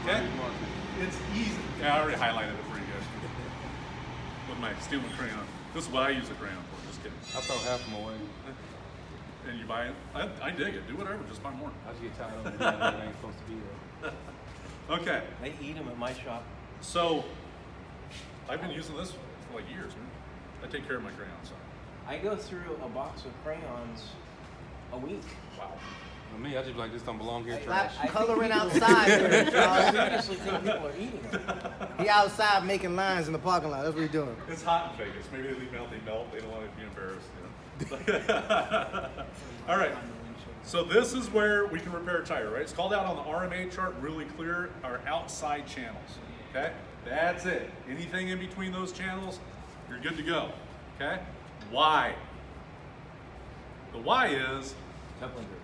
Okay? It's easy. Yeah, I already highlighted it for you guys. With my stealing crayon. This is what I use a crayon for, just kidding. I throw half of them away. And you buy it? I dig it. Do whatever, just buy more. I just get tired of them that ain't supposed to be there. Okay. They eat them at my shop. So, I've been using this for like years, man. I take care of my crayons. So. I go through a box of crayons a week. Wow. For me, I just be like, this don't belong here, I trash. Coloring outside. I seriously think people are eating them. He outside making lines in the parking lot. That's what he's doing. It's hot in Vegas. Maybe they leave out, they melt. They don't want to be embarrassed. You know? All right. So this is where we can repair a tire, right? It's called out on the RMA chart really clear, our outside channels, okay? That's it. Anything in between those channels, you're good to go, okay? Why? The why is... Coupling grip.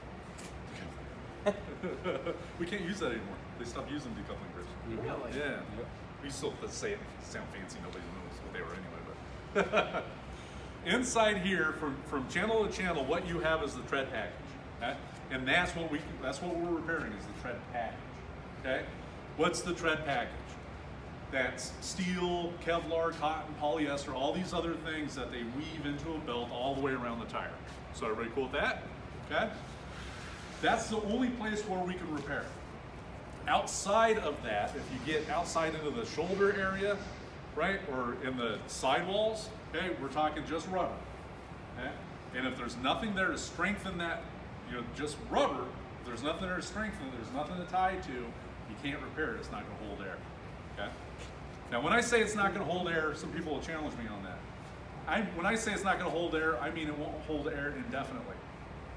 we can't use that anymore. They stopped using decoupling grips. Really? Yeah. Yep. We still say it sound fancy. Nobody knows what they were anyway. But inside here, from channel to channel, what you have is the tread package, okay? And that's what we're repairing is the tread package. Okay. What's the tread package? That's steel, Kevlar, cotton, polyester, all these other things that they weave into a belt all the way around the tire. So everybody cool with that? Okay. That's the only place where we can repair. Outside of that, if you get outside into the shoulder area, right, or in the sidewalls, okay, we're talking just rubber, okay? And if there's nothing there to strengthen that, you know, just rubber, if there's nothing there to strengthen it, there's nothing to tie to, you can't repair it, it's not gonna hold air, okay? Now, when I say it's not gonna hold air, some people will challenge me on that. When I say it's not gonna hold air, I mean it won't hold air indefinitely,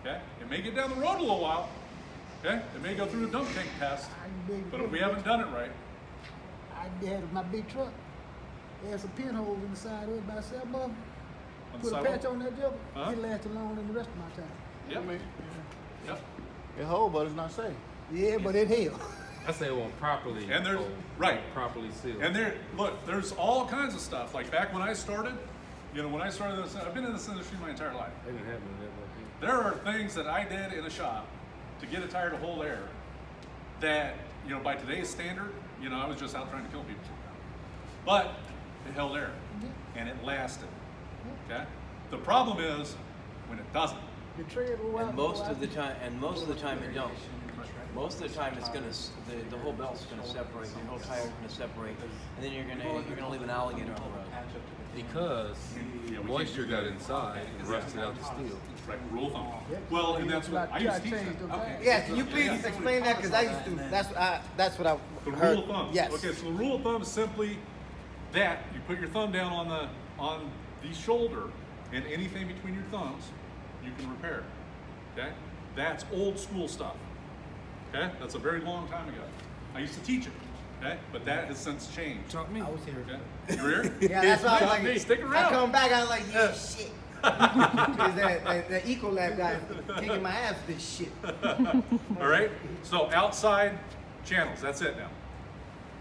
okay? It may get down the road a little while, okay? It may go through the dump tank test, but if we haven't done it right. I had my big truck. They had some pinholes in the side of it, about 7 of them. On the Put a sidewalk? patch on that job. Uh-huh. It lasted longer than the rest of my time. Yep. Yep. It hold, but it's not safe. Yeah, but it held. I say it won't properly. And there's, right. Properly sealed. And there, look, there's all kinds of stuff. Like back when I started, you know, when I started this, I've been in this industry my entire life. They didn't have none of that back There are things that I did in a shop to get a tire to hold air that, you know, by today's standard, you know, I was just out trying to kill people. But it held air and it lasted, okay? The problem is when it doesn't. The tread will And most of the time, it don't. Most of the time, it's gonna the whole belt's gonna separate. The whole tire's gonna separate, and then you're gonna leave an alligator on the road. because the moisture got inside and rusted out the steel. Right, rule of thumb. Well, and that's what I used to teach that. Okay. Yeah, can you please explain that? Because I used to. That's what I The heard. rule of thumb. Yes. Okay, so the rule of thumb is simply that you put your thumb down on the shoulder, and anything between your thumbs, you can repair. Okay, that's old school stuff. Okay, that's a very long time ago. I used to teach it. Okay, but that has since changed. Taught me. I was here. Okay, you were here? Yeah, that's why I was like, Stick around. I come back, I was like, yeah, shit. Because that Ecolab guy kicking my ass with this shit. All right, so outside channels, that's it now.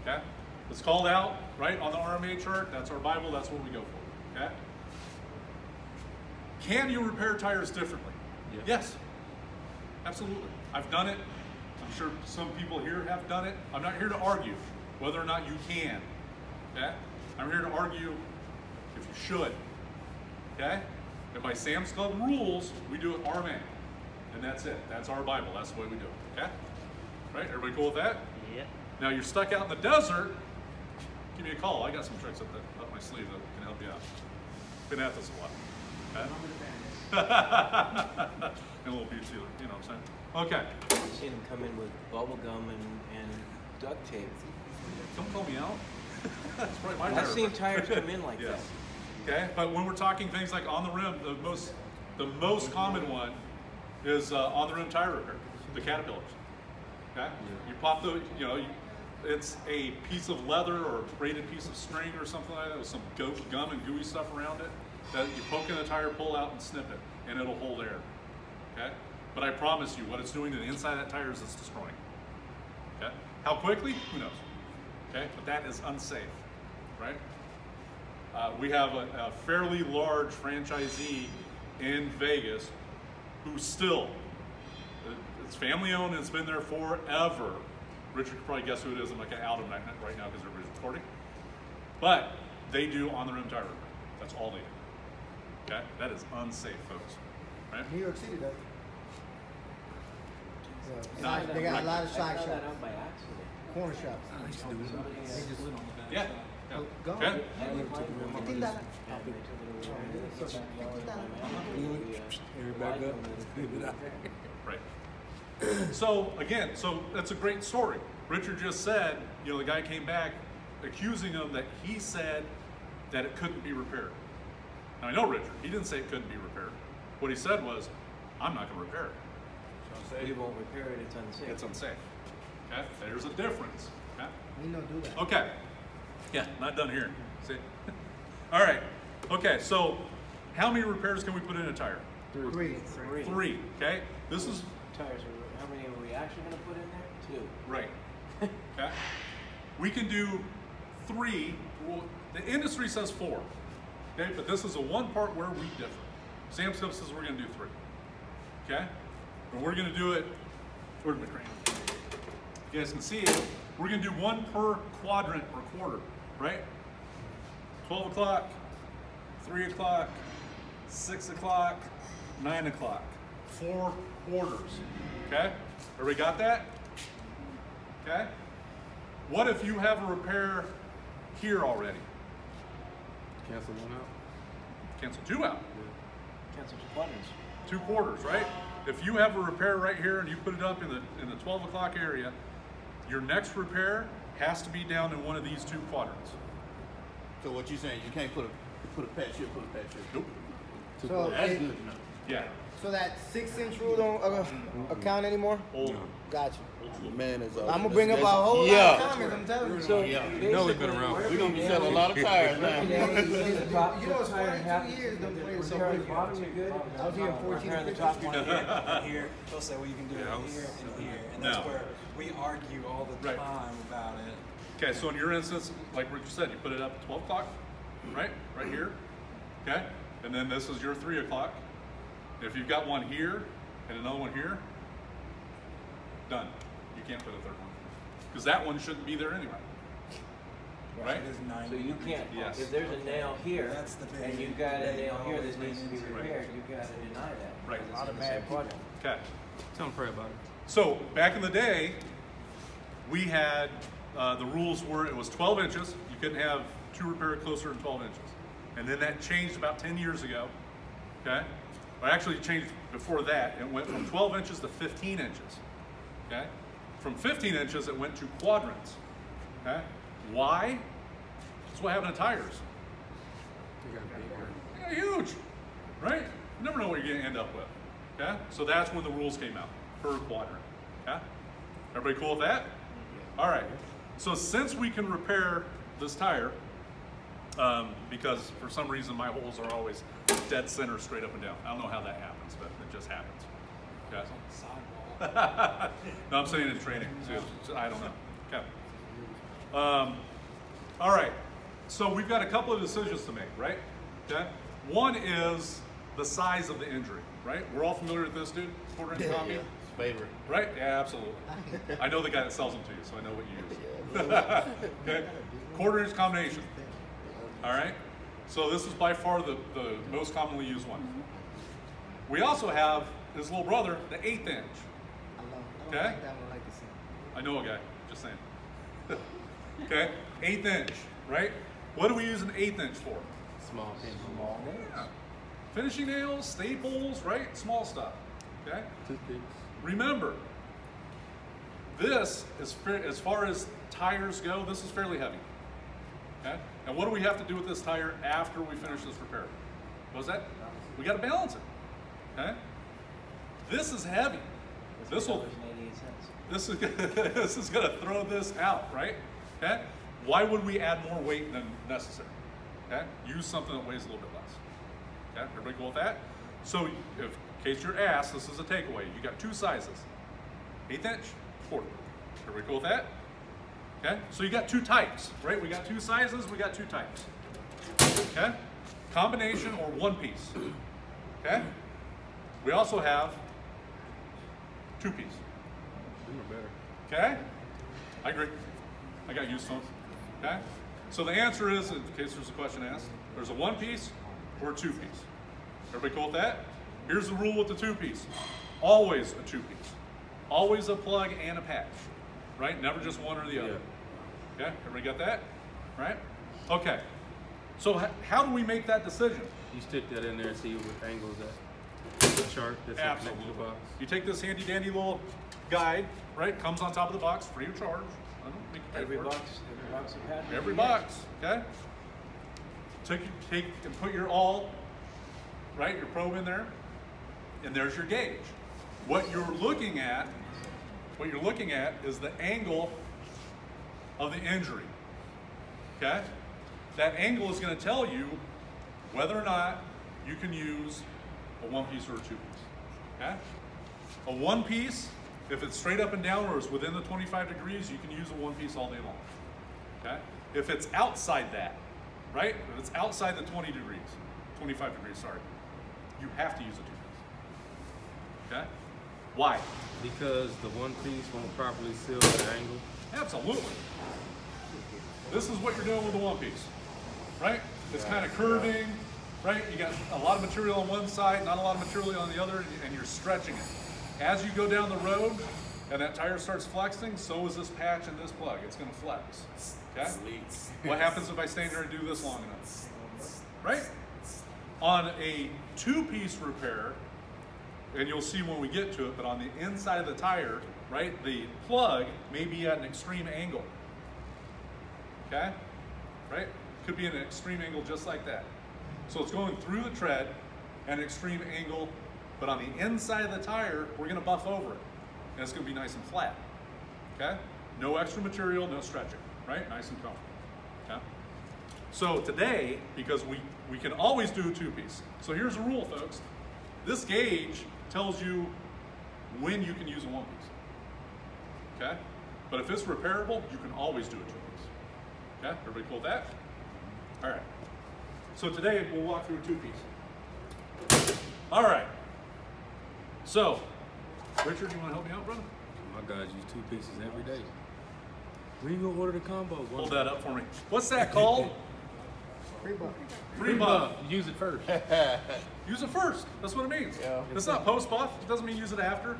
Okay, it's called out, right, on the RMA chart. That's our Bible, that's what we go for. Okay, can you repair tires differently? Yeah. Yes, absolutely. I've done it. I'm sure some people here have done it. I'm not here to argue whether or not you can. Okay, I'm here to argue if you should. Okay, and by Sam's Club rules, we do it RMA, and that's it. That's our Bible. That's the way we do it. Okay, right? Everybody cool with that? Yeah. Now you're stuck out in the desert. Give me a call. I got some tricks up my sleeve that can help you out. Been at this a while. Okay? And a little beauty sealer. You know what I'm saying? Okay. I've seen them come in with bubble gum and duct tape. Don't call me out. That's probably my I've tire. seen tires come in like Yes. that. Okay, but when we're talking things like on the rim, the most common one is on the rim tire repair, the Caterpillars. Okay, you pop the, you know, it's a piece of leather or a braided piece of string or something like that with some gum and gooey stuff around it that you poke in the tire, pull out, and snip it, and it'll hold air. Okay, but I promise you, what it's doing to the inside of that tire is it's destroying. Okay, how quickly? Who knows? Okay, but that is unsafe, right? We have a fairly large franchisee in Vegas who still, it's family owned and it's been there forever, Richard could probably guess who it is. I'm not going to out them right now because everybody's recording. But they do on the rim tire repair. That's all they do. Okay? That is unsafe, folks. Right? New York City does. Nah, They got a lot of I side found that shops, out by accident. corner shops. Somebody, Yeah. Yeah. Go. Okay? $15. Right. So again, so that's a great story. Richard just said, you know, the guy came back accusing him that he said that it couldn't be repaired. Now I know Richard, he didn't say it couldn't be repaired. What he said was, I'm not going to repair it. We won't repair it, it's unsafe. It's unsafe. Okay, there's a difference. Okay. We don't do that. Okay. Yeah, not done here. See? All right. Okay, so how many repairs can we put in a tire? Three. Three. Okay. This is Tires are, how many are we actually going to put in there? 2. right. Okay. We can do 3. Well, the industry says 4. Okay, but this is a one part where we differ. Sam Smith says we're going to do 3. Okay, and we're going to do it. Where's my crayon? You guys can see it. We're going to do 1 per quadrant or quarter, right? 12 o'clock, 3 o'clock, 6 o'clock, 9 o'clock. 4 quarters. Okay? Everybody got that? Okay? What if you have a repair here already? Cancel one out. Cancel 2 out. Cancel 2 quadrants. 2 quarters, right? If you have a repair right here and you put it up in the 12 o'clock area, your next repair has to be down in one of these 2 quadrants. So what you saying? You can't put a patch here, put a patch here. Nope. So, That's good enough. Yeah. so that 6-inch rule don't account anymore? Old. Gotcha. Man, is I'm gonna bring up a whole lot of yeah. comments. I'm telling you. So Yeah. You know we've been around. We're gonna be selling a lot of tires now. You know, it's 42 years. Them players so Repair good. the bottom, you're good. I was here in 14 Repair and the 15. top one. Here, they'll say, well, you can do Yeah, I it was- here and here. And that's No. where we argue all the Right. time about it. Okay, so in your instance, like Richard said, you put it up at 12 o'clock, right? Right here. Okay? And then this is your 3 o'clock. If you've got one here and another one here, done. You can't put a third one. Because that one shouldn't be there anyway. Right? It is 9. So you can't, Yes. if there's a nail here, That's the and big- you've got a big nail here always that needs to be makes- repaired, you've got to deny that. Right. because it's in the same quadrant. Okay. Tell them pray about it. So back in the day, we had the rules were it was 12 inches. You couldn't have 2 repair closer than 12 inches. And then that changed about 10 years ago. Okay? Or actually it changed before that. It went from 12 inches to 15 inches. Okay? From 15 inches it went to quadrants. Okay? Why? That's what happened to tires. You got bigger. Yeah, huge. Right? You never know what you're going to end up with. Okay? So that's when the rules came out per quadrant. Okay? Everybody cool with that? All right. So since we can repair this tire, because for some reason my holes are always dead center straight up and down. I don't know how that happens, but it just happens. Okay? Sidewall. No, I'm saying in training. So I don't know. Okay. All right. So we've got a couple of decisions to make, right? Okay. One is the size of the injury, right? We're all familiar with this dude, quarter-inch combi, Favorite. right? Yeah, absolutely. I know the guy that sells them to you, so I know what you use. Okay. Quarter-inch combination. All right. So this is by far the most commonly used one. We also have his little brother, the 1/8 inch. I don't Okay. like that one like the same. I know a guy, just saying. Okay, 1/8 inch, right? What do we use an 1/8 inch for? Small. Small nails. Yeah. Finishing nails, staples, right? Small stuff. Okay. Toothpicks. Remember, this is as far as tires go. This is fairly heavy. Okay. And what do we have to do with this tire after we finish this repair? What was that? We got to balance it. Okay. This is heavy. This will. $2.88. This is going to throw this out, right? Okay? Why would we add more weight than necessary? Okay? Use something that weighs a little bit less. Okay? Everybody cool with that? So, in case you're asked, this is a takeaway. You got 2 sizes. 1/8 inch, quarter. Everybody cool with that? Okay? So you got 2 types, right? We got 2 sizes, we got 2 types. Okay? Combination or one piece. Okay? We also have 2 piece. Them are better. Okay? I agree. I got used to them. Okay? So the answer is, in case there's a question asked, there's a 1-piece or a 2-piece. Everybody cool with that? Here's the rule with the 2-piece. Always a 2-piece. Always a plug and a patch. Right? Never just one or the other. Okay? Everybody got that? Right? Okay. So how do we make that decision? You stick that in there and see what angle is that. The chart that's connected to the box. You take this handy dandy little guide, right? Comes on top of the box, free of charge. I don't make you pay Every for it. box of patches. Every box, okay? Take and put your awl, right? Your probe in there, and there's your gauge. What you're looking at is the angle of the injury. Okay? That angle is going to tell you whether or not you can use a 1-piece or a 2-piece. Okay? A 1-piece, if it's straight up and down or is within the 25 degrees, you can use a 1-piece all day long. Okay? If it's outside that, right? If it's outside the 25 degrees, sorry, you have to use a 2-piece. Okay? Why? Because the 1-piece won't properly seal the angle. Absolutely. This is what you're doing with the 1-piece, right? It's kind of curving, right? You got a lot of material on one side, not a lot of material on the other, and you're stretching it. As you go down the road and that tire starts flexing, so is this patch and this plug. It's going to flex. Okay? What happens if I stand here and do this long enough? Right? On a 2-piece repair, and you'll see when we get to it, but on the inside of the tire, right, the plug may be at an extreme angle. Okay? Right? Could be an extreme angle just like that. So it's going through the tread at an extreme angle, but on the inside of the tire, we're going to buff over it. And it's going to be nice and flat. Okay? No extra material, no stretching. Right? Nice and comfortable. Okay? So today, because we can always do a 2-piece. So here's the rule, folks. This gauge tells you when you can use a 1-piece. Okay? But if it's repairable, you can always do a 2-piece. Okay? Everybody cool with that? All right. So today we'll walk through a 2-piece. All right. So, Richard, you want to help me out, brother? My guys use 2 pieces every day. When you gonna order the combo? Hold that up for me. What's that called? Free buff. Free buff. Use it first. Use it first. That's what it means. Yeah. It's not post buff. It doesn't mean use it after.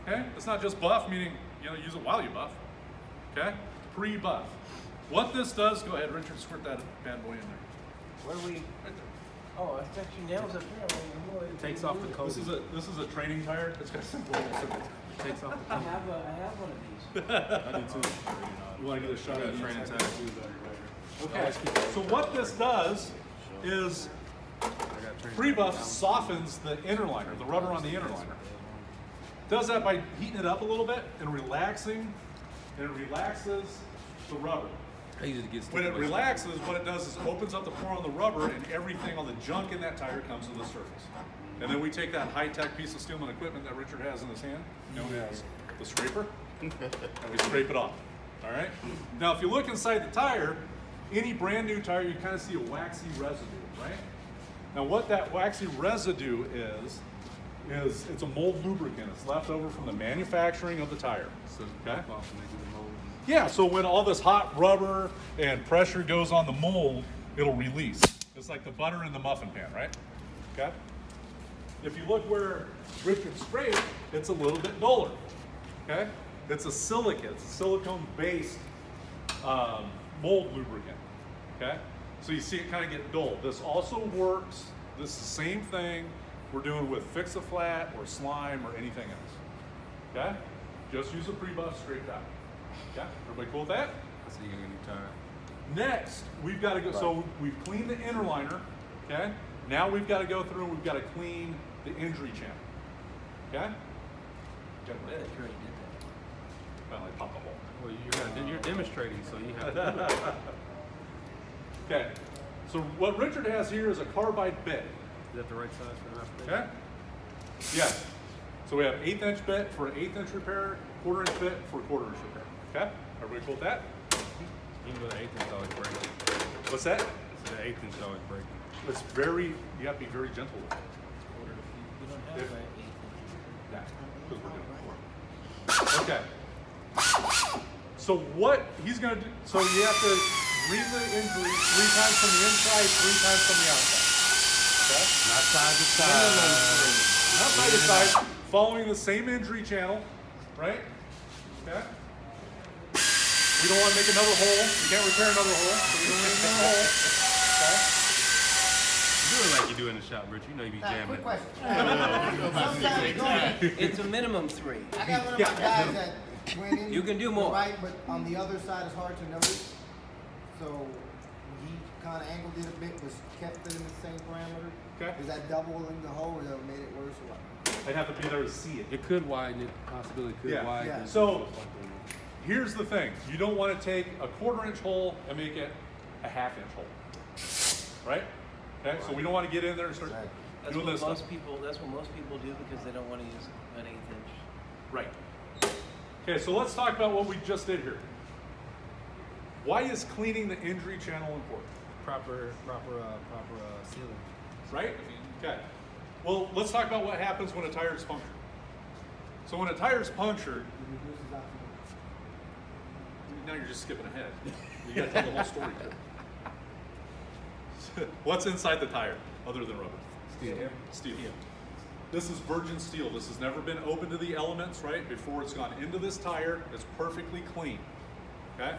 Okay? It's not just buff, meaning use it while you buff. Okay? Pre-buff. What this does, go ahead, Richard, squirt that bad boy in there. Where do we? Right there. Oh, it's actually nails up here. It takes off the coating. This is a training tire. It's got simple. Takes off the I coating. have one of these. I do too. You want to get a shot I got of a the training inside? tire. Okay. So what this does is pre-buff softens the inner liner, the rubber on the inner liner. Does that by heating it up a little bit and relaxing, and it relaxes the rubber. I usually get When it relaxes, what it does is it opens up the pore on the rubber, and everything on the junk in that tire comes to the surface. And then we take that high-tech piece of Steelman equipment that Richard has in his hand, known as the scraper, and we scrape it off. All right? Now, if you look inside the tire, any brand new tire, you kind of see a waxy residue, right? Now, what that waxy residue is it's a mold lubricant. It's left over from the manufacturing of the tire. So Okay? off and they do the mold. Yeah, so when all this hot rubber and pressure goes on the mold, it'll release. It's like the butter in the muffin pan, right? Okay? If you look where Richard sprayed, it's a little bit duller. Okay? It's a silicate, it's a silicone-based mold lubricant. Okay? So you see it kind of get dull. This also works, this is the same thing we're doing with Fix-A-Flat or slime or anything else. Okay? Just use a pre-buff straight out. Okay? Everybody cool with that? So you're gonna get a new tire. Next, we've got to go, so we've cleaned the inner liner, okay? Now we've got to go through and we've got to clean the injury channel, okay? Yeah, they already did that. Well, I popped a hole. Well, you're demonstrating, so you have to do it. Okay, so what Richard has here is a carbide bit, Is that the right size for the application? okay? Yes. So we have 1/8 inch bit for an 1/8 inch repair, 1/4 inch bit for a 1/4 inch repair, okay? Everybody cool with that? Even with an 1/8 inch always breaking. What's that? So the 1/8 inch always breaking. It's very, you have to be very gentle with it. You don't have If- an 8. Yeah, because we're doing it for it. Okay. So what he's going to do, so you have to read the injury 3 times from the inside, 3 times from the outside. Okay? Not side to side. Not side to side, following the same injury channel, right? Okay? We don't want to make another hole. You can't repair another hole, so we don't make another hole. Okay? Do it like you do in the shop, Rich. You know you be jamming. Quick question. Sometimes going, It's a minimum 3. I got one of my guys that went in You can do the more. right, but on the other side is hard to notice. So he kind of angled it a bit, but kept it in the same parameter. Okay. Is that doubling the hole, or that made it worse, or what? I'd have to be there to see it. It could widen it. Possibly could Yeah. widen Yeah. it. So here's the thing. You don't want to take a 1/4-inch hole and make it a 1/2-inch hole. Right? Okay, so we don't want to get in there and start That's doing what this most stuff. people. That's what most people do because they don't want to use an 1/8 inch. Right. Okay, so let's talk about what we just did here. Why is cleaning the injury channel important? Proper sealing. Right? Okay. Well, let's talk about what happens when a tire is punctured. So when a tire is punctured, now you're just skipping ahead. You got to tell the whole story too. What's inside the tire other than rubber? Steel. This is virgin steel. This has never been open to the elements, right? Before it's gone into this tire, it's perfectly clean. Okay?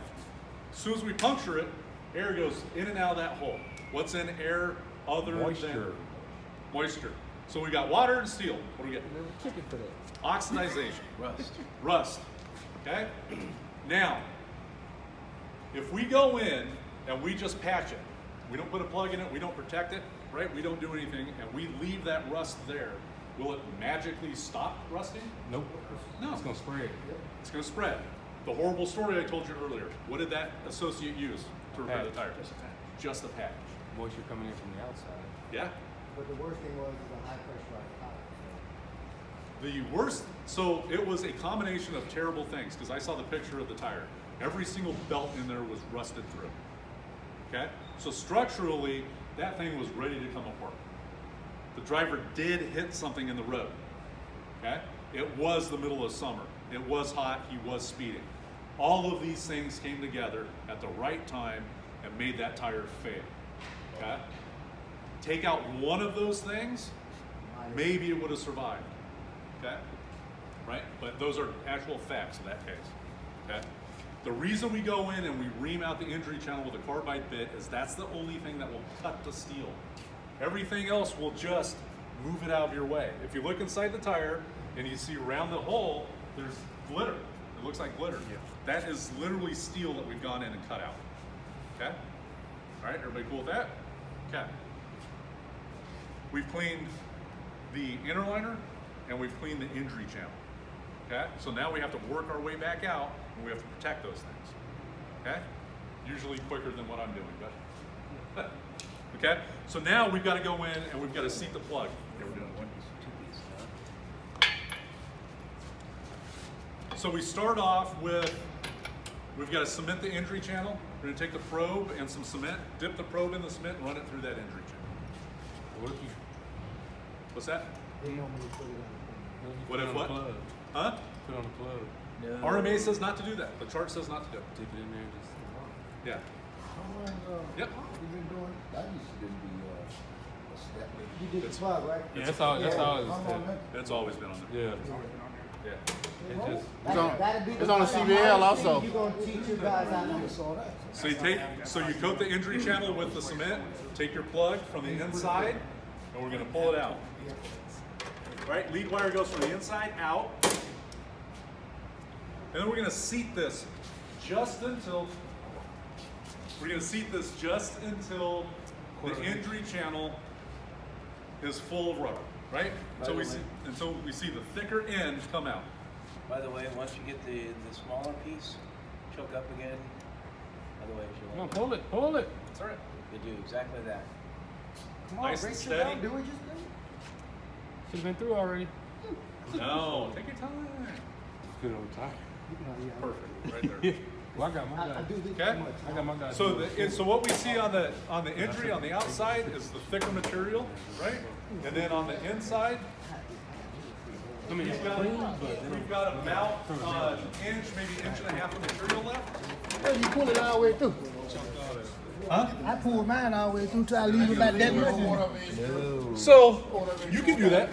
As soon as we puncture it, air goes in and out of that hole. What's in air other than moisture? So we got water and steel. What do we get? Chicken for that. Oxidization. Rust. Rust. Okay? Now, if we go in and we just patch it, we don't put a plug in it, we don't protect it, right? We don't do anything, and we leave that rust there, will it magically stop rusting? Nope. No. It's gonna spread. It's going to spread. The horrible story I told you earlier, what did that associate use to repair the tire? Just a patch. Moisture coming in from the outside. Yeah? But the worst thing was the high pressurized tire. The worst, so it was a combination of terrible things, because I saw the picture of the tire. Every single belt in there was rusted through. Okay? So structurally, that thing was ready to come apart. The driver did hit something in the road. Okay? It was the middle of summer. It was hot, he was speeding. All of these things came together at the right time and made that tire fail. Okay? Take out one of those things, maybe it would have survived. Okay? Right? But those are actual facts in that case. Okay? The reason we go in and we ream out the injury channel with a carbide bit is that's the only thing that will cut the steel. Everything else will just move it out of your way. If you look inside the tire and you see around the hole, there's glitter. It looks like glitter. Yeah. That is literally steel that we've gone in and cut out. Okay? All right, everybody cool with that? Okay. We've cleaned the inner liner and we've cleaned the injury channel. Okay? So now we have to work our way back out and we have to protect those things. Okay? Usually quicker than what I'm doing, but okay? So now we've got to go in and we've got to seat the plug. Yeah, we're doing one piece. So we start off with, we've got to cement the injury channel. We're going to take the probe and some cement, dip the probe in the cement, and run it through that injury channel. What if you What's that? They want me to put it on What if put what? on a plug? Huh? Put on a plug. No. RMA says not to do that. The chart says not to do it. Dip it in there and just. Yeah. How long Yep. you been doing? That used to be a step. You did the It's- plug, right? Yeah, that's all. That's all. How long that? It's always been on there. Yeah. Yeah. It just. That'd be it's on the hardest CBL thing also. You're gonna teach your guys how to do. Saw that. So you coat the injury channel with the cement, take your plug from the inside, and we're gonna pull it out. Right, lead wire goes from the inside out. And then we're gonna seat this just until, the injury channel is full of rubber, right? Until we see the thicker end come out. By the way, once you get the smaller piece, choke up again. Otherwise, you Come on, won't. pull it. Pull it. That's all right. You do exactly that. Come on, Nice and Rachel, steady. don't do what you just did. Should have been through already. No, take your time. Good old time. Perfect, right there. Well, I got my I guy. do this Okay. too much. I got my guy. So what we see on the injury on the outside is the thicker material, right? And then on the inside, I mean, it's we've got clean, but about an inch, maybe inch and a half of material left. So you pull it all the way through. Huh? I pulled mine all the way through till I leave about that much. So you can do that.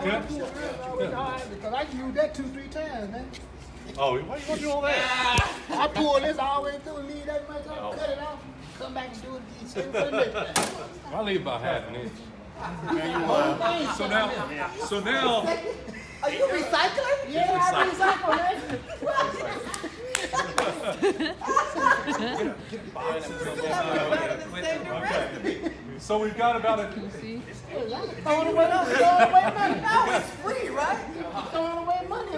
Yeah. Because I used that 2-3 times, man. Oh, why you want to do all that? I pull this all the way through, leave that much off, cut it off, come back and do it again for the next time. I leave about half an inch. So now, Are you recycling? Yeah, I recycle, so we've got about a. Throwing away money. No, it's free, right? Throwing away money. I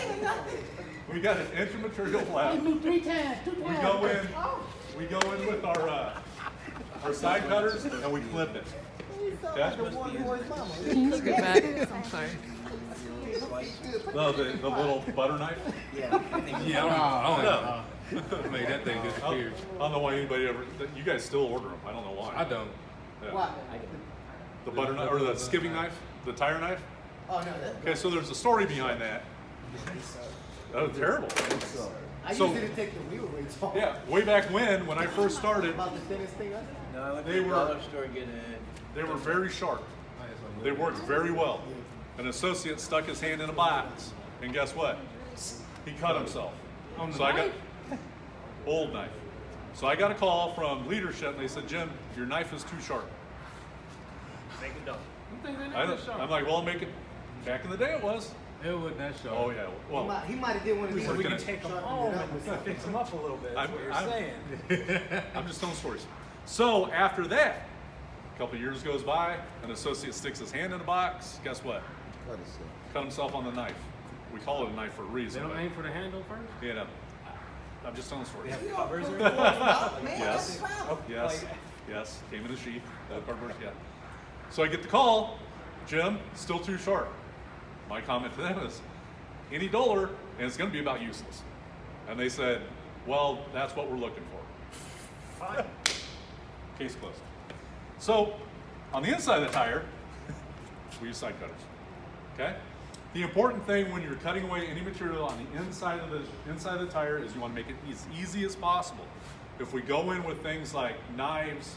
ain't nothing. We got an inch of material left. Do 3 times, 2 times. We go in with our side cutters and we clip it. Okay? Can you go back? I'm sorry. No, the little butter knife. Yeah, I don't made that thing disappear. I don't know why anybody ever. You guys still order them. I don't know why. I don't. Yeah. What? The butter knife or the skiving knife, the tire knife. Oh, no, that's Okay, so there's a story behind that. That was terrible. I So- used it to take the wheel rates off. Yeah, way back when I first started, About the thinnest thing I No, I went to They the were- dollar store getting they were very sharp. They worked very well. An associate stuck his hand in a box, and guess what? He cut himself. So I got old knife. So I got a call from leadership, and they said, "Jim, your knife is too sharp." I'm like, "Well, make it." Back in the day, it was. It wasn't that sharp. Oh yeah. Well, He might have did one of these. We We can can take them Sharpen home it up and with something. fix them up a little bit. That's what you're saying. I'm just telling stories. So after that, a couple of years goes by, an associate sticks his hand in a box. Guess what? Cut himself on the knife. We call it a knife for a They reason. don't but, aim for the handle first? you know, I'm just telling stories. Covers or Yes. Yes. Yes. Came in a sheath. Cardboard. Yeah. So I get the call. Jim, still too sharp. My comment to them is, any duller, and it's going to be about useless. And they said, well, that's what we're looking for. Fine. Case closed. So on the inside of the tire, we use side cutters. Okay. The important thing when you're cutting away any material on the inside of the tire is you want to make it as easy as possible. If we go in with things like knives,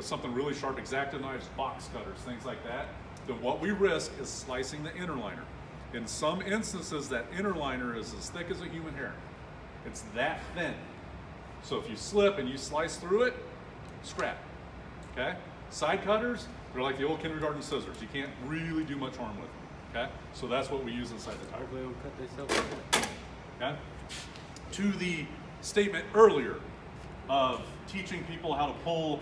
something really sharp, X-Acto knives, box cutters, things like that, then what we risk is slicing the inner liner. In some instances, that inner liner is as thick as a human hair. It's that thin. So if you slip and you slice through it, scrap. Okay? Side cutters, they're like the old kindergarten scissors. You can't really do much harm with them. Okay? So that's what we use inside the tire. Hopefully, they'll cut themselves. Okay? To the statement earlier of teaching people how to pull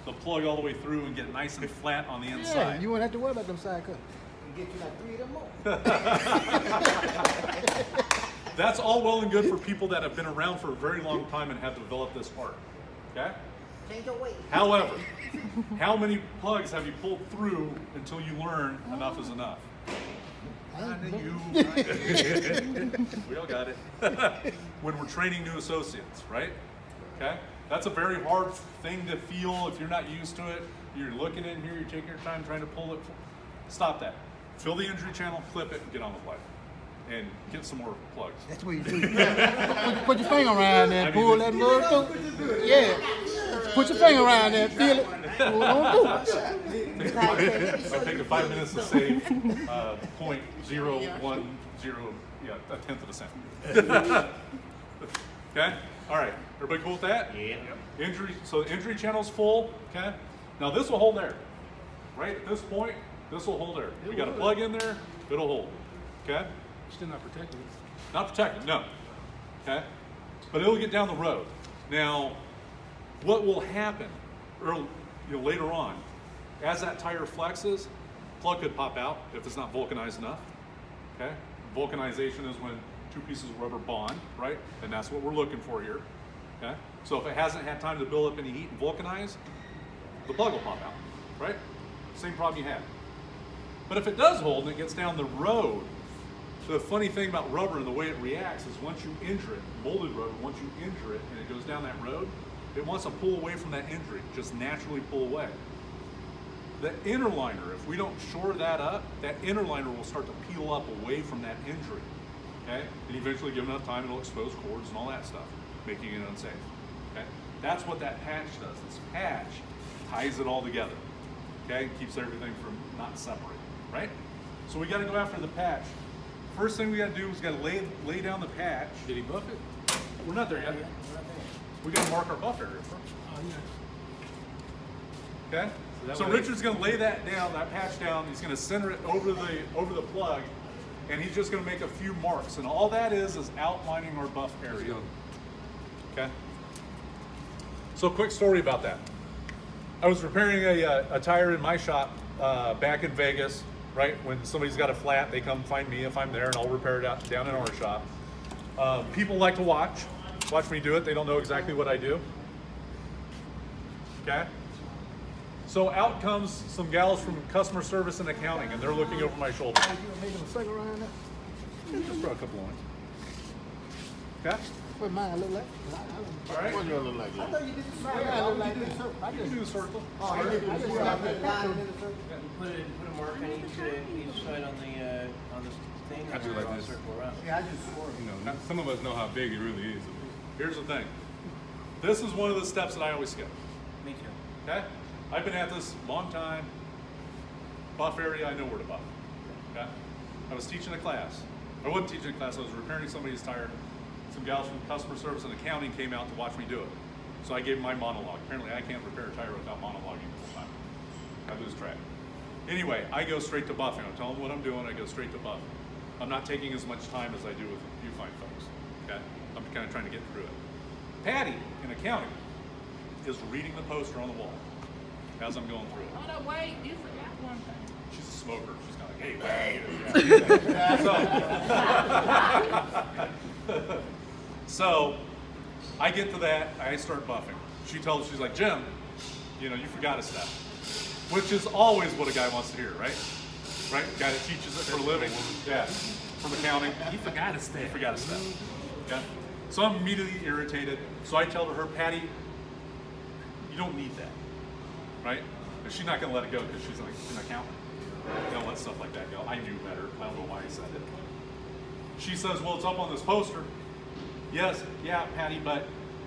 the plug all the way through and get nice and flat on the Yeah, inside. you won't have to worry about them side cuts. Get you like 3 of them more. That's all well and good for people that have been around for a very long time and have developed this art. Okay? Change your weight. However, how many plugs have you pulled through until you learn enough is enough? We all got it. When we're training new associates, right? Okay? That's a very hard thing to feel if you're not used to it. You're looking in here, you're taking your time trying to pull it. Stop that. Fill the injury channel, clip it, and get on with life. And get some more plugs. That's what you do. Put your finger around there, pull that mud through. Yeah. Put your finger around there, feel it. Pull it on through. If I take the 5 minutes to save 0.010, a tenth of a cent. Okay? All right. Everybody cool with that? Yeah. So the injury channel's full. Okay? Now this will hold there. Right at this point, this will hold there. We got a plug in there, it'll hold. Okay? Still not protected. Not protected, no. Okay? But it'll get down the road. Now, what will happen later on, as that tire flexes, plug could pop out if it's not vulcanized enough. Okay? Vulcanization is when two pieces of rubber bond, right? And that's what we're looking for here. Okay? So if it hasn't had time to build up any heat and vulcanize, the plug will pop out, right? Same problem you had. But if it does hold and it gets down the road, the funny thing about rubber and the way it reacts is once you injure it, molded rubber, once you injure it and it goes down that road, it wants to pull away from that injury, just naturally pull away. The inner liner, if we don't shore that up, that inner liner will start to peel up away from that injury. Okay? And eventually, given enough time, it'll expose cords and all that stuff. making it unsafe. Okay? That's what that patch does. This patch ties it all together. Okay? Keeps everything from not separating, right? So we got to go after the patch. First thing we got to do is got to lay down the patch. Did he buff it? We're not there yet. We got to mark our buff area first. Okay? So Richard's going to lay that down, that patch down. He's going to center it over the plug, and he's just going to make a few marks. And all that is outlining our buff area. Okay? So quick story about that. I was repairing a tire in my shop back in Vegas, right? When somebody's got a flat, they come find me if I'm there, and I'll repair it out down in our shop. People like to watch me do it. They don't know exactly what I do. Okay? So out comes some gals from customer service and accounting, and they're looking over my shoulder. Just throw a couple lines. Okay? What mine look like? All right. What's gonna look like? I thought you did the circle. I you did the circle. I can do the circle. Oh, I did the circle. I did the line in the circle. Put a mark on each side on the thing. I do like this. Circle around. Yeah, I just swore. You know, not, some of us know how big it really is. Here's the thing. This is one of the steps that I always skip. Me too. Okay? I've been at this a long time. Buff area, I know where to buff. Okay? I was teaching a class. I wasn't teaching a class, I was repairing somebody's tire. Some gals from customer service and accounting came out to watch me do it. So I gave them my monologue. Apparently I can't repair a tire without monologuing the whole time. I lose track. Anyway, I go straight to buffing. I tell them what I'm doing, I go straight to buff. I'm not taking as much time as I do with you fine folks. Okay? I'm kind of trying to get through it. Patty in accounting is reading the poster on the wall as I'm going through it. Oh, no, wait, you forgot one thing. She's a smoker. She's kind of like, hey, wait. So I get to that, I start buffing. She's like, Jim, you know, you forgot a step. Which is always what a guy wants to hear, right? Right? Guy that teaches it for a living. Yeah. From accounting. You forgot a step. You forgot a step. Okay? So I'm immediately irritated. So I tell her, Patty, you don't need that. Right? And she's not gonna let it go because she's like an accountant. Don't let stuff like that go. I knew better. I don't know why I said it. She says, well, it's up on this poster. Yes, yeah, Patty, but,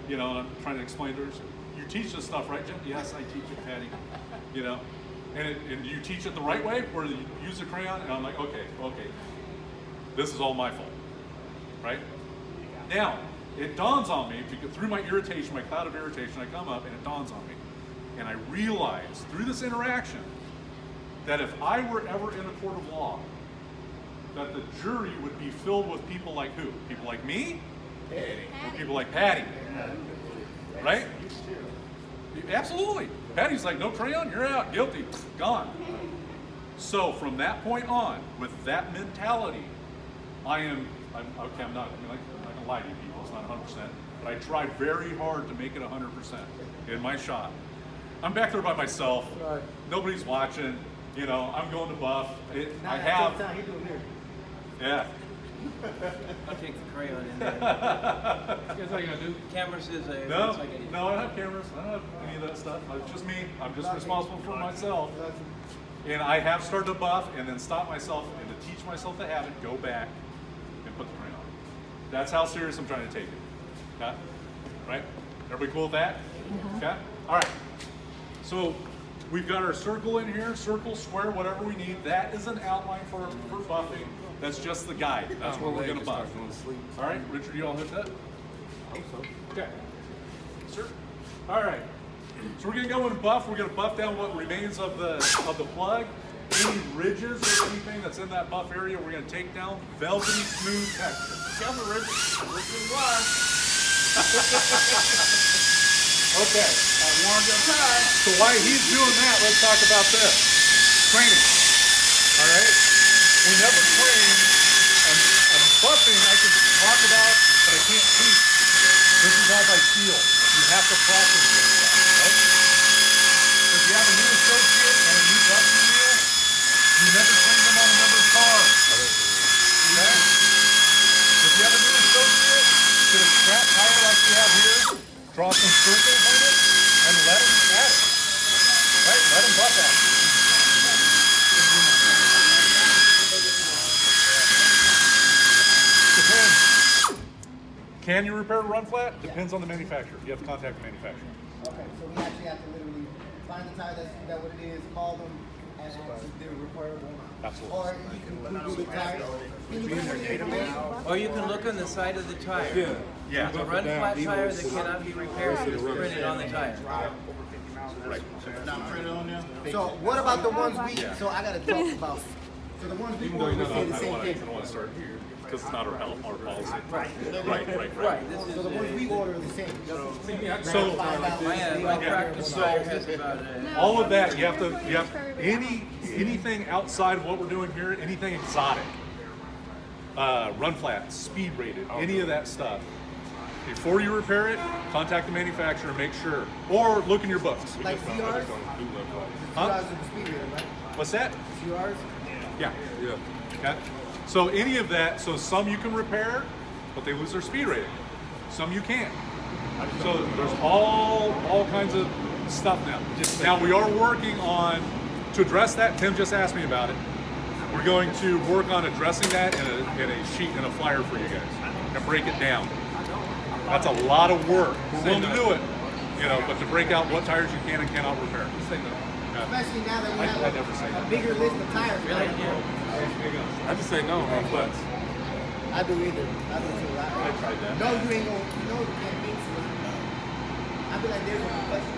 you know, I'm trying to explain to her, you teach this stuff, right, Jim? Yes, I teach it, Patty. You know, and you teach it the right way, where you use a crayon, and I'm like, okay, this is all my fault, right? Now, it dawns on me, because through my irritation, my cloud of irritation, I come up and it dawns on me. And I realize through this interaction that if I were ever in a court of law, that the jury would be filled with people like who? People like me? Or people like Patty? Right? Absolutely. Patty's like, no crayon, you're out, guilty, gone. So from that point on, with that mentality, I'm not gonna lie to you people, it's not 100%, but I try very hard to make it 100% in my shop. I'm back there by myself, nobody's watching, you know, I'm going to buff. Yeah. I'll take the crayon in there. That's all you gotta do. Camera says No, I don't have cameras. I don't have any of that stuff. It's just me. I'm just responsible for myself. And I have started to buff and then stop myself and to teach myself the habit, go back and put the crayon on. That's how serious I'm trying to take it. Okay? Right? Everybody cool with that? Okay? All right. So we've got our circle in here, circle, square, whatever we need. That is an outline for buffing. That's just the guide. That's where we're going to buff. All right, Richard, you all hit that? I hope so. Okay. Sir? All right. So we're going to go and buff. We're going to buff down what remains of the plug. Any ridges or anything that's in that buff area, we're going to take down. Velvety, smooth texture. Cover, Richard. Okay. So while he's doing that, let's talk about this. Training. All right? We never train. I'm buffing, I can talk about, but I can't teach. This is all by feel. You have to practice this stuff, right? If you have a new associate and a new buffing wheel, you never train them on a numbered car. Okay? If you have a new associate, get a scrap tire like we have here, draw some circles on it, and let them at it. Right? Let them buff at it. Can you repair a run flat? Depends on the manufacturer. You have to contact the manufacturer. Okay, so we actually have to literally find the tire that what it is, call them, and ask if they're repairable or not. Absolutely. Or you can Google the tire. Can you Google the information? Or you can look on the side of the tire. Yeah. The run flat tire that cannot be repaired is printed on the tire. Right. Not printed on there? So what about the ones we, so I gotta talk about, so the ones we order, we say the same I thing. don't want to start here because it's not our policy. Right. Right. This is So the ones we order are the same. So my practice tire has about all of that, you have anything outside of what we're doing here, anything exotic, run flat, speed rated, any of that stuff. Before you repair it, contact the manufacturer and make sure, or look in your books. Like CRs? Huh? CRs are the speed rated, right? What's that? CRs? Yeah. Okay. So any of that, so some you can repair, but they lose their speed rating. Some you can't. So there's all kinds of stuff now. Now we are working on, to address that, Tim just asked me about it. We're going to work on addressing that in a sheet and a flyer for you guys and break it down. That's a lot of work. We're willing to do it, but to break out what tires you can and cannot repair. Especially now that we have a bigger list of tires. I just say no on flats. I do either. I do too. I tried that. No, you ain't gonna, you can't beat it. I be like, there's a question.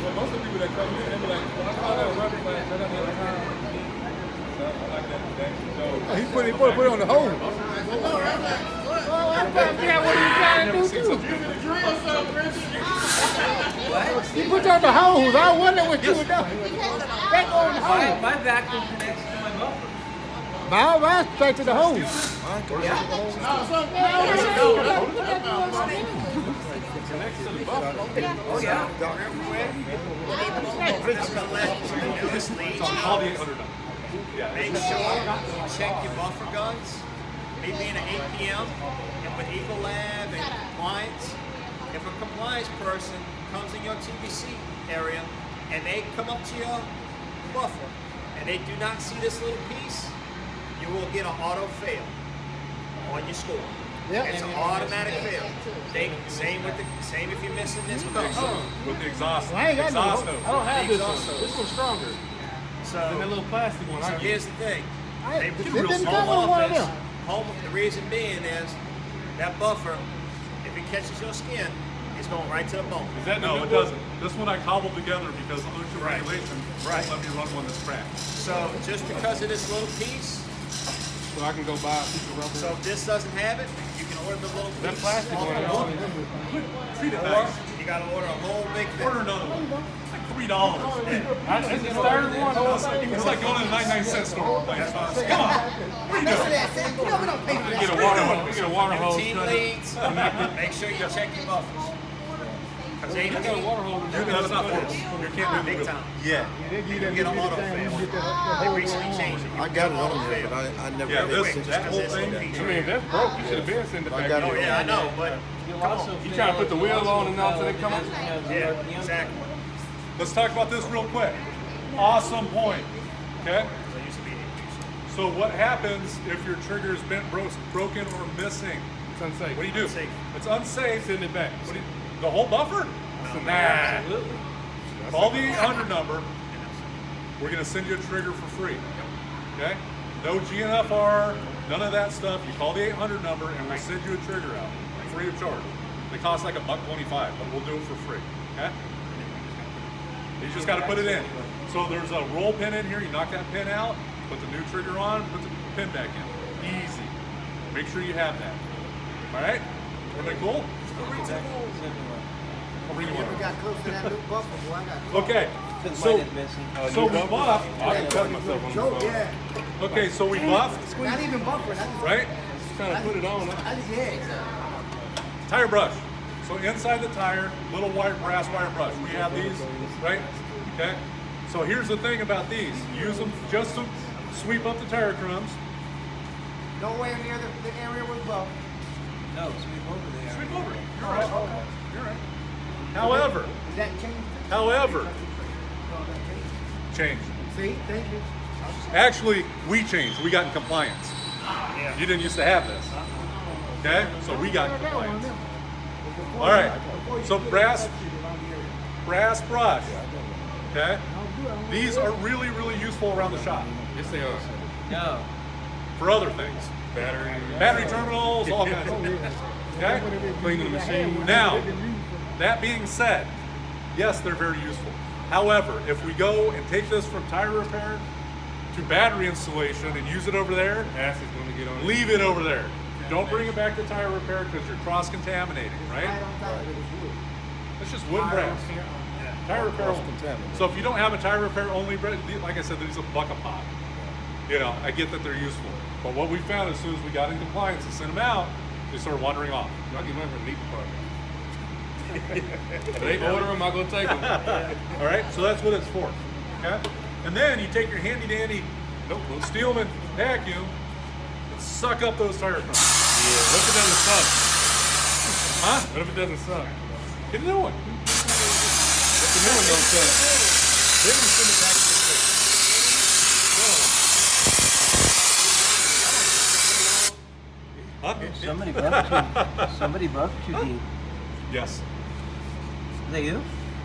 Well, most of the people that come in, they be like, well, I call that a rubber flat, that doesn't have a tire. I like that. He put it on the hose. He put it on the hose. I wonder what you were doing. Back on the hose. my vacuum connects to my buffer. Mine's straight to the hose. Oh yeah. All the 800. Make sure you check your buffer guns. Me being an APM and with Ecolab and compliance, if a compliance person comes in your TBC area and they come up to your buffer and they do not see this little piece, you will get an auto fail on your score. Yep. It's an automatic fail. Same if you're missing this With the exhaust. I ain't got no. Exhaust I don't have this one. This one's stronger than that So, little plastic one. so here's the thing. They It real didn't small come with one of office. them. The reason being is that buffer, if it catches your skin, it's going right to the bone. No, it doesn't. This one I cobbled together because of OSHA Right. regulation. Right. Let me run one that's cracked. So just because of this little piece, So I can go buy a piece of rubber. so if this doesn't have it, you can order the little That piece. plastic one, I always Treat it Or nice. you got to order a whole big thing. Order another one. It's like $3. It's the third one. It's like going to the 99-cent store. Like, come on. What are you doing? You know we don't pay for that. Get a water hose. Team leads, make sure you check your buffers. Because they I got a water hose. That's not portable. You can't do big it. time. Yeah. You can get an auto fail. They recently changed it. I got it on there, but I never Yeah, did. this, that whole thing. I mean, if that's broke, you should have been sending it back. got Oh it. yeah, I know, but You trying to put the wheel on and all so they come up? yeah, exactly. Let's talk about this real quick. Awesome point. Okay? So it used to be So what happens if your trigger is bent, broken, or missing? It's unsafe. What do you do? Unsafe. It's unsafe. Send it back. What do you, the whole buffer? Nah. Absolutely. Call the 800 number. We're going to send you a trigger for free. Okay? No GNFR, none of that stuff. You call the 800 number and we'll send you a trigger out, free of charge. They cost like $1.25, but we'll do it for free. Okay? You just got to put it in. So there's a roll pin in here. You knock that pin out, put the new trigger on, put the pin back in. Easy. Make sure you have that. All right? Everybody cool? I'll bring you You ever one. got close to that new buffer, boy? I got close. Okay. Because So, mine is missing. so we buffed. I can cut myself on the Joe, phone. yeah. Okay, so we buffed, Not even buffer. I just, right? Just trying to put it on. I just, yeah. Tire brush. So inside the tire, little white brass wire brush. We have these, right? Okay. So here's the thing about these. Use them just to sweep up the tire crumbs. Nowhere near the area was buff. No, sweep over there. Sweep over it. You're right. You're right. However, Did that change? however, change. See, thank you. Actually, we changed. We got in compliance. You didn't used to have this. Okay, so we got compliance. All right, so brass brush. Okay, these are really, really useful around the shop. Yes, they are. No. For other things. Battery terminals, all kinds of things. Okay? Cleaning the machine. Now, that being said, yes, they're very useful. However, if we go and take this from tire repair to battery installation and use it over there, Ass is going to get on it. leave it over there. Don't bring it back to tire repair because you're cross-contaminating, right? It's just wood and brass. Tire repair only. So if you don't have a tire repair only, like I said, these are bucket pot. You know, I get that they're useful. But what we found as soon as we got in compliance and sent them out, they started wandering off. I get mine from the meat department. If they order them, I'll go take them. All right, so that's what it's for. Okay? And then you take your handy dandy Steelman vacuum and suck up those tire crowns. Yeah, what if it doesn't suck? Huh? What if it doesn't suck? Get a new one. If the new one don't suck. Then we send it back to the state. Huh? Somebody buffed too deep. Yes. Is that you?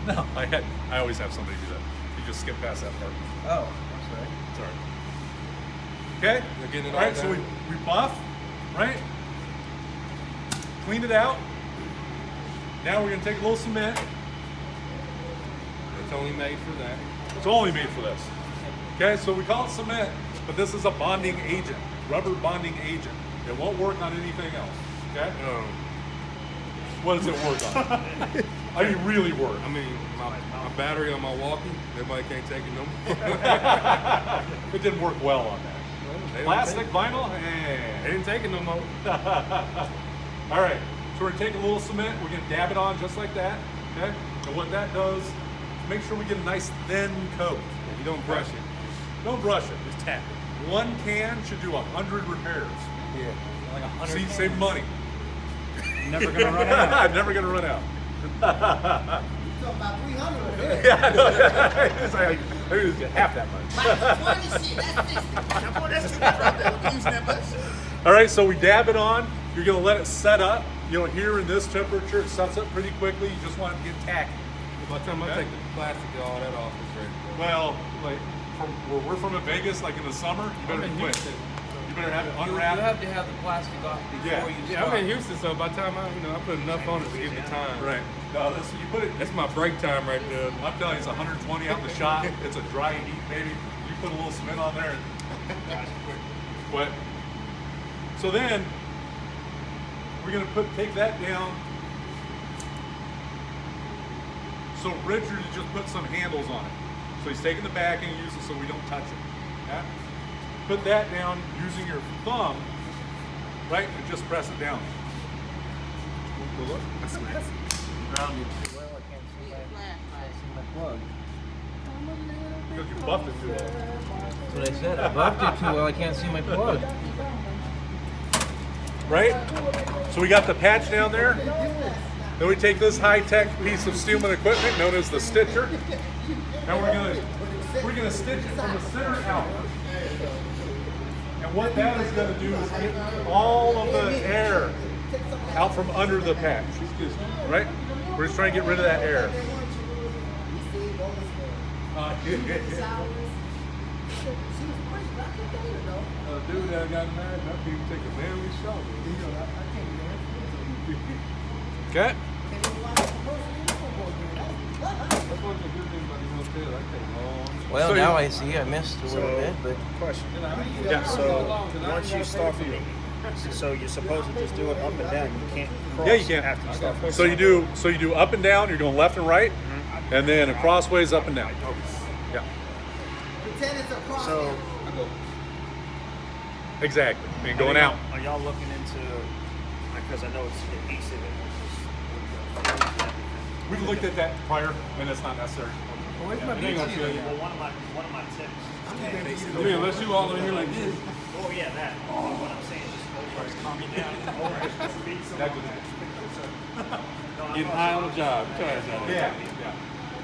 No, I always have somebody do that. You just skip past that part. Oh, I'm sorry. Sorry. Okay? They're getting it all right, all so we down. buff, right? Clean it out. Now we're gonna take a little cement. It's only made for that. It's only made for this. Okay, so we call it cement, but this is a bonding agent, rubber bonding agent. It won't work on anything else. Okay? What does it work on? I mean, really work. I mean, my battery on my walkie, everybody can't take it no more. It didn't work well on that. Plastic, vinyl? They didn't take it no more. All right, so we're gonna take a little cement, we're gonna dab it on just like that, okay? And what that does is make sure we get a nice thin coat. If you don't brush it. Don't brush it, just tap it. One can should do 100 repairs. Yeah. Like 100 See, save money. Never gonna run out. Never gonna run out. Talking about 300 there. Yeah, I know. It's like, maybe it's half that much. All right, so we dab it on. You're gonna let it set up. You know, here in this temperature, it sets up pretty quickly. You just want it to get tacky. By the time I take the plastic and all that off, it's ready. Well, like from where we're from in Vegas, like in the summer, you better be quick. You better have it You unwrapped. have to have the plastic off before Yeah. you Yeah, start. I'm in Houston, so by the time I put enough on it to give me time. Right. No, this, you put it. That's my break time right there. I'm telling you, it's 120 out in the shop. It's a dry heat, baby. You put a little cement on there, and what? So then we're gonna take that down. So Richard just put some handles on it. So he's taking the backing and using it so we don't touch it. Yeah? Put that down using your thumb, right, and just press it down. Look. Grounded too well, I can't see my plug. Because you buffed it too well. That's what I said. I buffed it too well, I can't see my plug. Right? So we got the patch down there. Then we take this high-tech piece of Steelman equipment known as the stitcher, and we're gonna stitch it from the center out. And what that is gonna do is get all of the air out from under the patch. Right? We're just trying to get rid of that air. Dude that got married, that people take a manly shower. Okay? That's one of the good things about these hotels. I take long. Well, So now you- I see. I missed a little bit, but Question. Yeah. So once you start from, so you're supposed to just do it up and down. You can't cross Yeah, you can. after you start. So you do up and down, you're going left and right, and then a crossways up and down. Yeah. Pretend it's a cross. So Exactly. And going out. Are y'all looking into? Because I know it's adhesive. We've looked at that prior, and it's not necessary. Where's my big Well, one of my tips. I mean, unless you all in here like this. Oh yeah, that. What I'm saying is calm me down. Getting high on the job. Try it out. Yeah.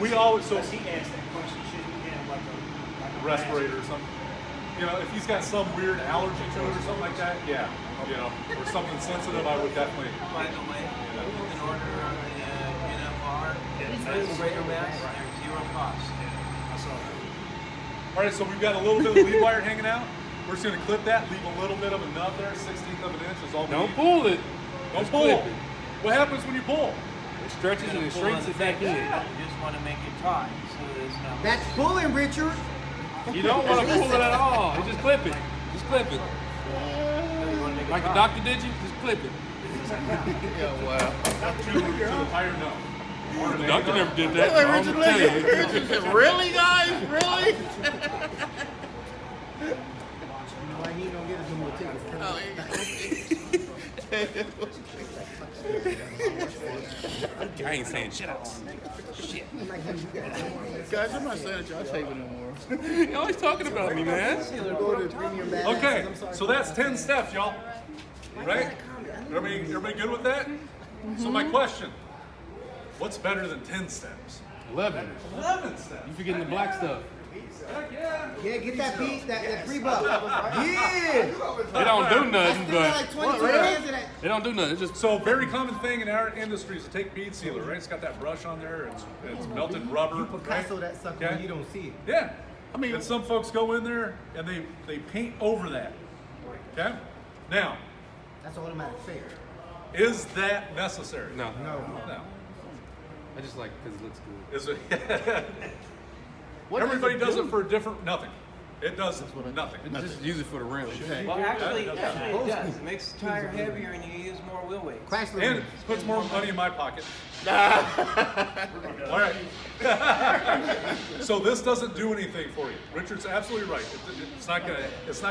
We always, so He asked that question. Should he have like a respirator or something. You know, if he's got some weird allergy to it or something like that, yeah. you know, or something sensitive, I would definitely. By the way, you can order on the NFR. It's greater mass. There's zero cost. I saw that. All right, so we've got a little bit of lead wire hanging out. We're just going to clip that, leave a little bit of a nub there, 1/16 of an inch is all we Don't need. pull it. Don't Just pull. clip it. What happens when you pull? It stretches and it shrinks it back in. You just want to make it taut, so it's not. That's pulling, Richard. You don't want to pull it at all. You just clip it. Just clip it. You want to make it Like the taut. doctor did you? Just clip it. Yeah, wow. To the higher nub. The doctor never did that. Wait, I'm Richard, gonna tell you. Richard said, really, guys? Really? Why he don't get us no more tickets? I ain't saying shit else. Guys, I'm not saying that y'all tape anymore. You always talking about me, man. Okay, so that's 10 steps, y'all. Right? Everybody good with that? So my question, what's better than 10 steps? 11. 11 steps. You forgetting the black stuff. Heck yeah. Yeah, get that beat, that free buck. Yeah. It don't do nothing, Still got but like 22 hands in that. it don't do nothing. It's just So very common thing in our industry is to take bead sealer, right? It's got that brush on there, it's melted rubber. Picasso right? that sucker Okay. when you don't see it. Yeah. I mean- and some folks go in there and they paint over that. Okay? Now, That's automatic fair. is that necessary? no. No. No. I just like because it looks good. Is it? Everybody does it for a different nothing. It does nothing. Just use it for the rim. Well, actually, it does. It makes the tire heavier and you use more wheel weight. Chrysler. And it puts more money in my pocket. All right. So this doesn't do anything for you. Richard's absolutely right. It's not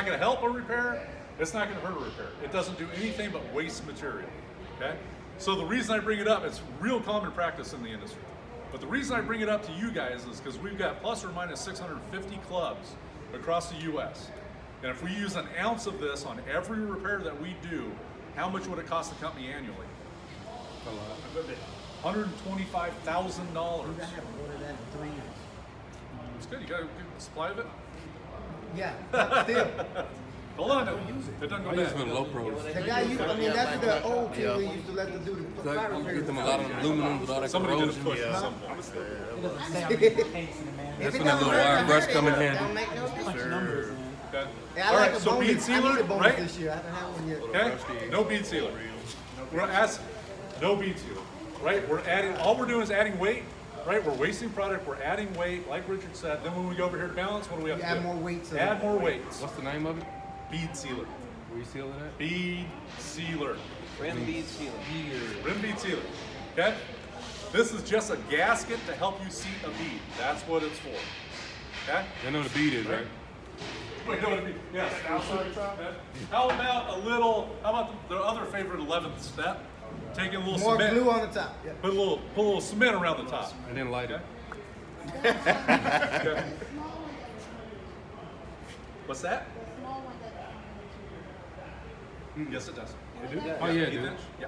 gonna help a repair. It's not gonna hurt a repair. It doesn't do anything but waste material. Okay. So the reason I bring it up, it's real common practice in the industry. But the reason I bring it up to you guys is because we've got plus or minus 650 clubs across the U.S. And if we use an ounce of this on every repair that we do, how much would it cost the company annually? $125,000. I haven't ordered that in 3 years. It's good. You got a good supply of it? Yeah, but still. Hold on. It doesn't go I use it bad. for low pros. The guy used, I mean, that's the old kid we used to let them do the fire You get repairs. them a lot of aluminum with all that Somebody did a corrosion. push at some point. That's when that little wire brush come in handy. Don't make no difference. Okay. Yeah, I All like right, a so bonus. bead I sealer, need a bonus right? this year. I haven't had one yet. Okay? No bead sealer. We're asking, no bead sealer, right? We're adding, all we're doing is adding weight, right? We're wasting product, we're adding weight, like Richard said. Then when we go over here to balance, what do we have You to add do? more weight to Add it. more weights. What's the name of it? Bead sealer. Where you seal it at? Bead sealer. Rim bead sealer. Rim bead sealer. Okay? This is just a gasket to help you seat a bead. That's what it's for. Okay? I know what a bead is, right? Wait, no, yes. How about the other favorite 11th step? Taking a little More cement. glue on the top. Yeah. Put a little cement around the top. And then light it. Okay? Okay. What's that? Yes, it does. Oh yeah, Eighth dude. inch? Yeah.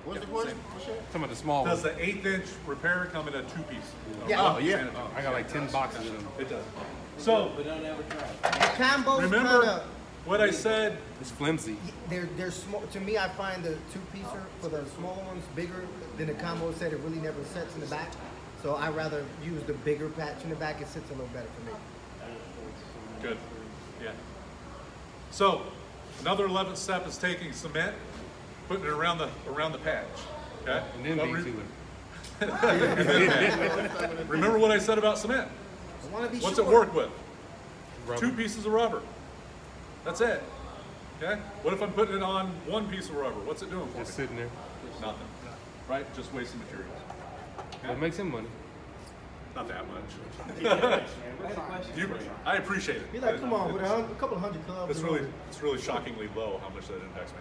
What's the question? Talking about the small Does one. the 1/8 inch repair come in a 2-piece? Yeah. Oh, yeah. I got like 10 boxes of them. It does. So, But don't ever try. The combos remember kinda, what I said? It's flimsy. they're small. To me, I find the two-piecer for the smaller ones bigger than the combo set. It really never sets in the back. So I rather use the bigger patch in the back. It sits a little better for me. Good. Yeah. So, another 11th step is taking cement, putting it around the patch. Okay? And then But bead sealer. and then remember what I said about cement. I want to be What's sure. it work with? Rubber. 2 pieces of rubber. That's it. Okay? What if I'm putting it on 1 piece of rubber? What's it doing for Just me? sitting there. Nothing. Right? Just wasting materials. It makes him money. Not that much. I had a question. I appreciate it. You're like, come on, with a couple hundred clubs. It's really shockingly low how much that impacts me.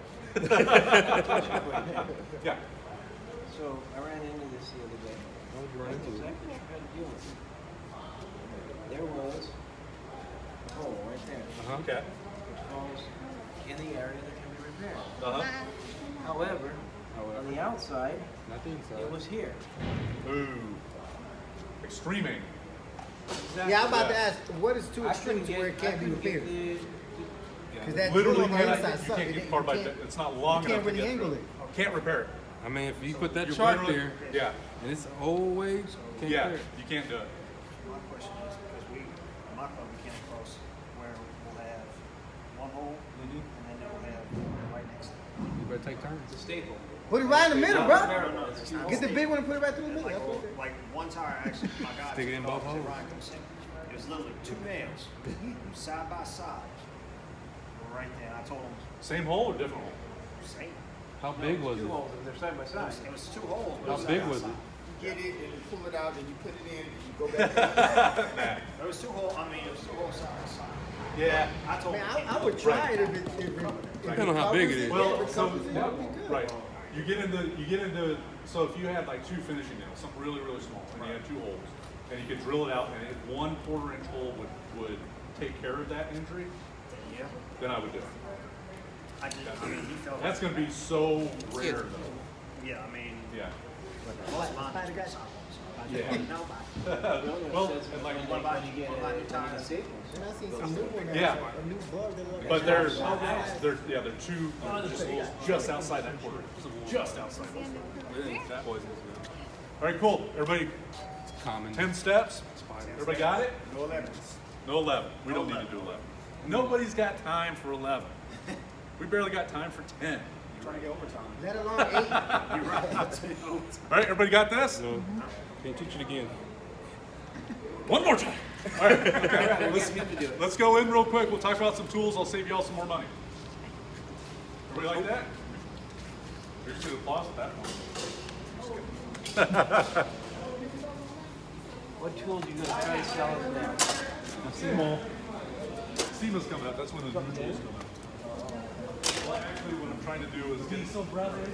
Yeah. So I ran into this the other day. How would you run into it? Exactly what I had to deal with it. There was a hole right there, Okay. which falls in the area that can be repaired. Uh-huh. However, on the outside, Not the inside. it was here. Ooh. Extreming. Exactly. Yeah, I'm about to ask, what is too I extreme couldn't to where it get- I can't be couldn't get repaired? Because that Literally, drill on the cannot, inside you sucks. can't You get car by can't- it's not long you enough can't to really get angle through. it. Can't repair it. I mean, if you put that You chart literally- there, Yeah. and it's old way, can't Yeah, clear it. you can't do it. My question is because we, in my club, we came across where we'll have one hole and then they'll have right next to it. You better take turns. It's a staple. Put it right in the middle, bro. No, it's not Get the safe. big one and put it right through the middle. Like, That's what it is. like one tire, actually, my guy Stick it in both holes. Ryan comes in. It was literally 2 nails, side by side, right there. And I told him, Same hole or different hole? same. How big was it? Two holes, they're side by side. It was 2 holes. but How it was big side by was side. it? You get it and you pull it out and you put it in and you go back in. It was 2 holes. I mean, it was 2 holes side by side. Yeah. I told Man, him, I would try it if it Depending on how big it is. Well, so right, you get into so if you had like 2 finishing nails, something really small, and you had 2 holes, and you could drill it out, and if 1 1/4-inch hole would take care of that injury, yeah. then I would do it. I did. I mean, he felt That's going to be so rare though. Yeah, I mean, Yeah. most of mine is side Yeah. Nobody. Well, and like, When you get What about a, your tires? staples. And I seen some new one. Yeah. A new bug that look but there's 2 just outside that quarter, just outside. That was all right. Cool. Everybody, Common. 10 steps. Everybody got it? No 11s. No 11. We don't need to do 11. Nobody's got time for 11. We barely got time for 10. Trying to get overtime. Let alone 8. All right, everybody got this? No, can't teach it again. One more time. All right, okay. We'll get him to do it. Let's go in real quick. We'll talk about some tools. I'll save y'all some more money. Everybody like that? Here's the applause at that one. What tools are you going to try to sell us now? SEMA. SEMA's coming up. That's when the new tools come out. Well, actually, what I'm trying to do is get some brothers.